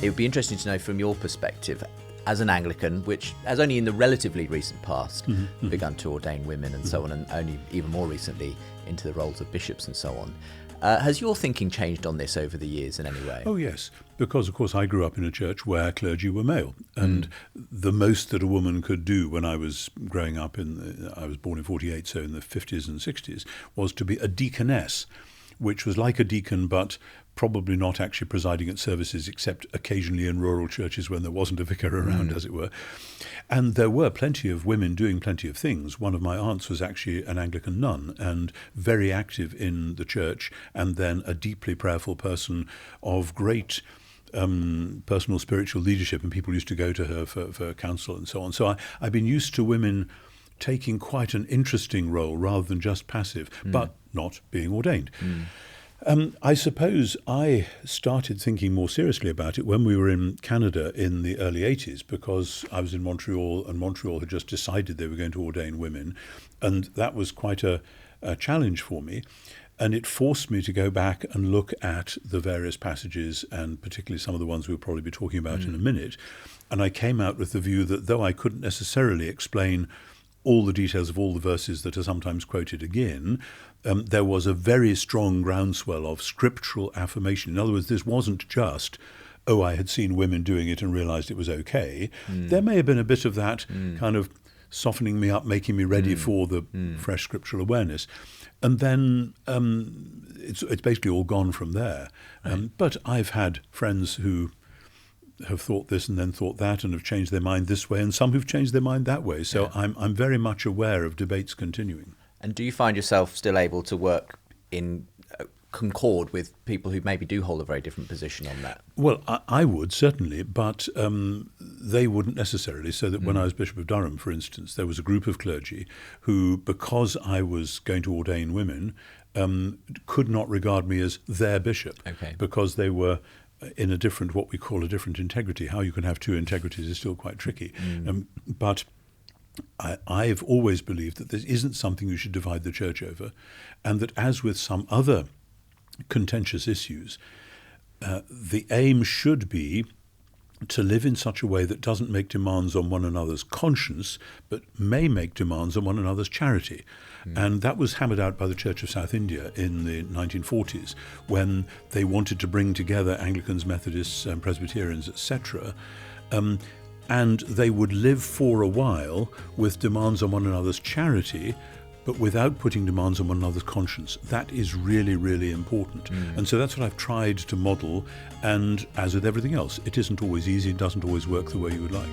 It would be interesting to know from your perspective, as an Anglican, which has only in the relatively recent past begun to ordain women and so on, and only even more recently into the roles of bishops and so on. Has your thinking changed on this over the years in any way? Oh, yes, because, of course, I grew up in a church where clergy were male. And the most that a woman could do when I was growing up, I was born in 48, so in the 50s and 60s, was to be a deaconess, which was like a deacon, but probably not actually presiding at services except occasionally in rural churches when there wasn't a vicar around, as it were. And there were plenty of women doing plenty of things. One of my aunts was actually an Anglican nun and very active in the church, and then a deeply prayerful person of great personal spiritual leadership, and people used to go to her for counsel and so on. So I've been used to women taking quite an interesting role rather than just passive, but not being ordained. I suppose I started thinking more seriously about it when we were in Canada in the early 80s, because I was in Montreal, and Montreal had just decided they were going to ordain women, and that was quite a challenge for me. And it forced me to go back and look at the various passages, and particularly some of the ones we'll probably be talking about in a minute. And I came out with the view that though I couldn't necessarily explain all the details of all the verses that are sometimes quoted again, there was a very strong groundswell of scriptural affirmation. In other words, this wasn't just, oh, I had seen women doing it and realized it was okay. There may have been a bit of that kind of softening me up, making me ready for the fresh scriptural awareness. And then it's basically all gone from there. But I've had friends who have thought this and then thought that and have changed their mind this way, and some who've changed their mind that way. So I'm very much aware of debates continuing. And do you find yourself still able to work in concord with people who maybe do hold a very different position on that? Well, I would, certainly, but they wouldn't necessarily. So that when I was Bishop of Durham, for instance, there was a group of clergy who, because I was going to ordain women, could not regard me as their bishop, because they were in a different, what we call a different integrity. How you can have two integrities is still quite tricky. But I've always believed that this isn't something you should divide the church over, and that as with some other contentious issues, the aim should be to live in such a way that doesn't make demands on one another's conscience, but may make demands on one another's charity. And that was hammered out by the Church of South India in the 1940s, when they wanted to bring together Anglicans, Methodists, and Presbyterians, etc., and they would live for a while with demands on one another's charity, but without putting demands on one another's conscience. That is really, really important. And so that's what I've tried to model. And as with everything else, it isn't always easy, it doesn't always work the way you would like.